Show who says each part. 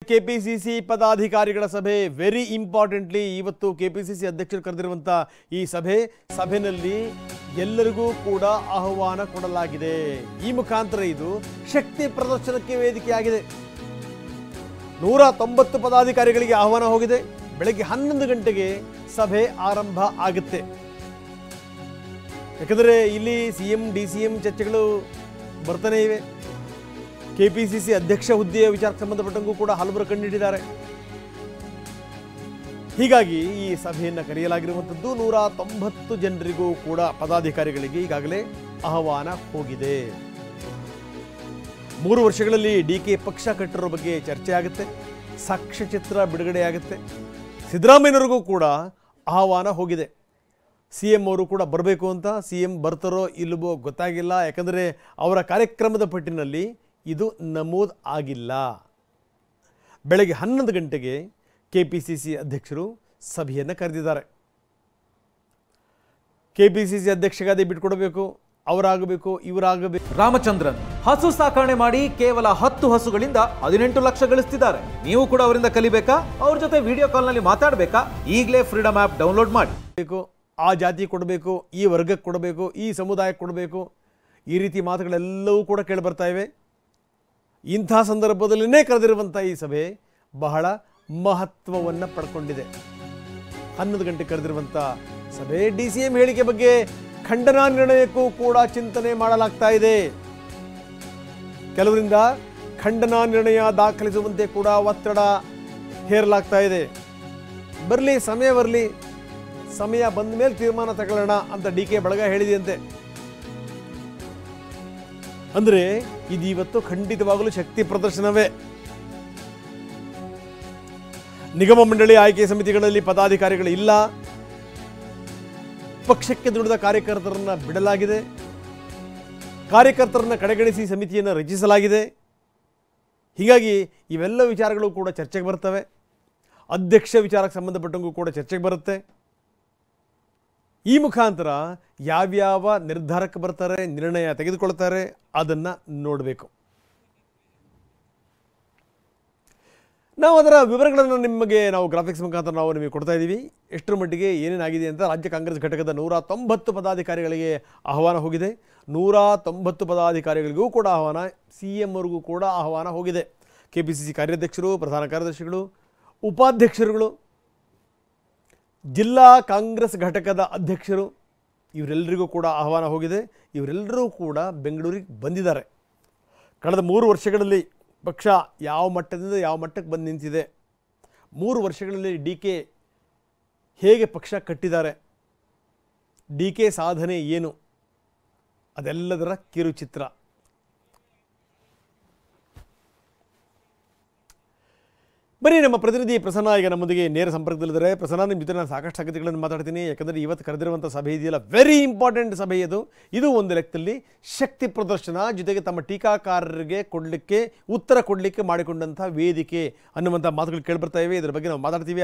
Speaker 1: KPCC ಪದಾಧಿಕಾರಿಗಳ ಸಭೆ very importantly ಇವತ್ತು ಕೆಪಿಸಿಸಿ ಅಧ್ಯಕ್ಷರು ಕರೆದಿರುವಂತ ಈ ಸಭೆಯಲ್ಲಿ ಎಲ್ಲರಿಗೂ ಕೂಡ ಆಹ್ವಾನ ಕೊಡಲಾಗಿದೆ. ಈ ಮುಖಾಂತರ ಇದು ಶಕ್ತಿ ಪ್ರದರ್ಶನಕ್ಕೆ ವೇದಿಕೆಯಾಗಿದೆ. 190 ಪದಾಧಿಕಾರಿಗಳಿಗೆ ಆಹ್ವಾನ ಹೋಗಿದೆ. ಬೆಳಗ್ಗೆ 11 ಗಂಟೆಗೆ ಸಭೆ ಆರಂಭ ಆಗುತ್ತೆ. ಯಾಕಂದರೆ ಇಲ್ಲಿ ಸಿಎಂ ಡಿಸಿಎಂ ಚರ್ಚೆಗಳು ಬರ್ತಾನೆ ಇವೆ. ಕೆಪಿಸಿಸಿ ಅಧ್ಯಕ್ಷ ಹುದ್ದೆಯ ವಿಚಾರಕ್ಕೆ ಸಂಬಂಧಪಟ್ಟಂಗೂ ಕೂಡ ಹಲವರು ಕಂಡಿಟ್ಟಿದ್ದಾರೆ. ಹೀಗಾಗಿ ಈ ಸಭೆಯನ್ನು ಕರೆಯಲಾಗಿರುವಂಥದ್ದು 190 ಜನರಿಗೂ ಕೂಡ ಪದಾಧಿಕಾರಿಗಳಿಗೆ ಈಗಾಗಲೇ ಆಹ್ವಾನ ಹೋಗಿದೆ. 3 ವರ್ಷಗಳಲ್ಲಿ ಡಿಕೆ ಪಕ್ಷ ಕಟ್ಟಿರೋ ಬಗ್ಗೆ ಚರ್ಚೆ ಆಗುತ್ತೆ. ಸಾಕ್ಷ್ಯಚಿತ್ರ ಬಿಡುಗಡೆಯಾಗುತ್ತೆ. ಸಿದ್ದರಾಮಯ್ಯನವರಿಗೂ ಕೂಡ ಆಹ್ವಾನ ಹೋಗಿದೆ. ಸಿಎಂ ಅವರು ಕೂಡ ಬರಬೇಕು ಅಂತ. ಸಿಎಂ ಬರ್ತಾರೋ ಇಲ್ಲವೋ ಗೊತ್ತಾಗಿಲ್ಲ. ಯಾಕಂದರೆ ಅವರ ಕಾರ್ಯಕ್ರಮದ ಪಟ್ಟಿನಲ್ಲಿ ಇದು ನಮೂದು ಆಗಿಲ್ಲ. ಬೆಳಗ್ಗೆ 11 ಗಂಟೆಗೆ ಕೆಪಿಸಿಸಿ ಅಧ್ಯಕ್ಷರು ಸಭೆಯನ್ನು ಕರೆದಿದ್ದಾರೆ. ಕೆಪಿಸಿಸಿ ಅಧ್ಯಕ್ಷಗಾದೆ ಬಿಟ್ಕೊಡಬೇಕು, ಅವರಾಗಬೇಕು, ಇವರಾಗಬೇಕು.
Speaker 2: ರಾಮಚಂದ್ರನ್ ಹಸು ಸಾಕಣೆ ಮಾಡಿ ಕೇವಲ 10 ಹಸುಗಳಿಂದ 18 ಲಕ್ಷ ಗಳಿಸ್ತಿದ್ದಾರೆ. ನೀವು ಕೂಡ ಅವರಿಂದ ಕಲಿಬೇಕಾ? ಅವ್ರ ಜೊತೆ ವಿಡಿಯೋ ಕಾಲ್ನಲ್ಲಿ ಮಾತಾಡಬೇಕಾ? ಈಗಲೇ ಫ್ರೀಡಮ್ ಆ್ಯಪ್ ಡೌನ್ಲೋಡ್ ಮಾಡಿ.
Speaker 1: ಆ ಜಾತಿ ಕೊಡಬೇಕು, ಈ ವರ್ಗಕ್ಕೆ ಕೊಡಬೇಕು, ಈ ಸಮುದಾಯಕ್ಕೆ ಕೊಡಬೇಕು, ಈ ರೀತಿ ಮಾತುಗಳೆಲ್ಲವೂ ಕೂಡ ಕೇಳಿಬರ್ತಾ ಇವೆ. ಇಂಥ ಸಂದರ್ಭದಲ್ಲೇ ಕರೆದಿರುವಂಥ ಈ ಸಭೆ ಬಹಳ ಮಹತ್ವವನ್ನು ಪಡ್ಕೊಂಡಿದೆ. 11 ಗಂಟೆಗೆ ಕರೆದಿರುವಂಥ ಸಭೆ ಡಿಸಿಎಂ ಹೇಳಿಕೆ ಬಗ್ಗೆ ಖಂಡನಾ ನಿರ್ಣಯಕ್ಕೂ ಕೂಡ ಚಿಂತನೆ ಮಾಡಲಾಗ್ತಾ ಇದೆ. ಕೆಲವರಿಂದ ಖಂಡನಾ ನಿರ್ಣಯ ದಾಖಲಿಸುವಂತೆ ಕೂಡ ಒತ್ತಡ ಹೇರಲಾಗ್ತಾ ಇದೆ. ಬರಲಿ, ಸಮಯ ಬರಲಿ, ಸಮಯ ಬಂದ ಮೇಲೆ ತೀರ್ಮಾನ ತಗೊಳ್ಳೋಣ ಅಂತ ಡಿಕೆ ಬಳಗ ಹೇಳಿದೆಯಂತೆ. ಅಂದರೆ ಇದು ಇವತ್ತು ಖಂಡಿತವಾಗಲೂ ಶಕ್ತಿ ಪ್ರದರ್ಶನವೇ. ನಿಗಮ ಮಂಡಳಿ ಆಯ್ಕೆ ಸಮಿತಿಗಳಲ್ಲಿ ಪದಾಧಿಕಾರಿಗಳು ಇಲ್ಲ. ಪಕ್ಷಕ್ಕೆ ದುಡಿದ ಕಾರ್ಯಕರ್ತರನ್ನ ಬಿಡಲಾಗಿದೆ. ಕಾರ್ಯಕರ್ತರನ್ನ ಕಡೆಗಣಿಸಿ ಸಮಿತಿಯನ್ನು ರಚಿಸಲಾಗಿದೆ. ಹೀಗಾಗಿ ಇವೆಲ್ಲ ವಿಚಾರಗಳು ಕೂಡ ಚರ್ಚೆಗೆ ಬರ್ತವೆ. ಅಧ್ಯಕ್ಷ ವಿಚಾರಕ್ಕೆ ಸಂಬಂಧಪಟ್ಟಂಗೂ ಕೂಡ ಚರ್ಚೆಗೆ ಬರುತ್ತೆ. ಈ ಮುಖಾಂತರ ಯಾವ್ಯಾವ ನಿರ್ಧಾರಕ್ಕೆ ಬರ್ತಾರೆ, ನಿರ್ಣಯ ತೆಗೆದುಕೊಳ್ತಾರೆ, ಅದನ್ನು ನೋಡಬೇಕು. ನಾವು ಅದರ ವಿವರಗಳನ್ನು ನಾವು ಗ್ರಾಫಿಕ್ಸ್ ಮುಖಾಂತರ ನಿಮಗೆ ಕೊಡ್ತಾ ಇದ್ದೀವಿ. ಎಷ್ಟರ ಮಟ್ಟಿಗೆ ಏನೇನಾಗಿದೆ ಅಂತ. ರಾಜ್ಯ ಕಾಂಗ್ರೆಸ್ ಘಟಕದ 190 ಪದಾಧಿಕಾರಿಗಳಿಗೆ ಆಹ್ವಾನ ಹೋಗಿದೆ. 190 ಪದಾಧಿಕಾರಿಗಳಿಗೂ ಕೂಡ ಆಹ್ವಾನ, ಸಿಎಂ ಅವ್ರಿಗೂ ಕೂಡ ಆಹ್ವಾನ ಹೋಗಿದೆ. ಕೆಪಿಸಿಸಿ ಕಾರ್ಯಾಧ್ಯಕ್ಷರು, ಪ್ರಧಾನ ಕಾರ್ಯದರ್ಶಿಗಳು, ಉಪಾಧ್ಯಕ್ಷರುಗಳು, ಜಿಲ್ಲಾ ಕಾಂಗ್ರೆಸ್ ಘಟಕದ ಅಧ್ಯಕ್ಷರು, ಇವರೆಲ್ಲರಿಗೂ ಕೂಡ ಆಹ್ವಾನ ಹೋಗಿದೆ. ಇವರೆಲ್ಲರೂ ಕೂಡ ಬೆಂಗಳೂರಿಗೆ ಬಂದಿದ್ದಾರೆ. ಕಳೆದ 3 ವರ್ಷಗಳಲ್ಲಿ ಪಕ್ಷ ಯಾವ ಮಟ್ಟದಿಂದ ಯಾವ ಮಟ್ಟಕ್ಕೆ ಬಂದು ನಿಂತಿದೆ, 3 ವರ್ಷಗಳಲ್ಲಿ ಡಿಕೆ ಹೇಗೆ ಪಕ್ಷ ಕಟ್ಟಿದ್ದಾರೆ, ಡಿಕೆ ಸಾಧನೆ ಏನು, ಅದೆಲ್ಲದರ ಕಿರುಚಿತ್ರ. ಬನ್ನಿ, ನಮ್ಮ ಪ್ರತಿನಿಧಿ ಪ್ರಸನ್ನ ಈಗ ನಮ್ಮೊಂದಿಗೆ ನೇರ ಸಂಪರ್ಕದಲ್ಲಿದ್ದಾರೆ. ಪ್ರಸನ್ನ, ನಿಮ್ಮ ಜೊತೆ ನಾನು ಸಾಕಷ್ಟು ಸಂಗತಿಗಳನ್ನು ಮಾತಾಡ್ತೀನಿ. ಯಾಕಂದರೆ ಇವತ್ತು ಕರೆದಿರುವಂಥ ಸಭೆ ಇದೆಯಲ್ಲ, ವೆರಿ ಇಂಪಾರ್ಟೆಂಟ್ ಸಭೆ ಇದು ಒಂದು ಲೆಕ್ಕದಲ್ಲಿ ಶಕ್ತಿ ಪ್ರದರ್ಶನ, ಜೊತೆಗೆ ತಮ್ಮ ಟೀಕಾಕಾರರಿಗೆ ಉತ್ತರ ಕೊಡಲಿಕ್ಕೆ ಮಾಡಿಕೊಂಡಂಥ ವೇದಿಕೆ ಅನ್ನುವಂಥ ಮಾತುಗಳು ಕೇಳಿಬರ್ತಾ ಇವೆ. ಇದರ ಬಗ್ಗೆ ನಾವು ಮಾತಾಡ್ತೀವಿ.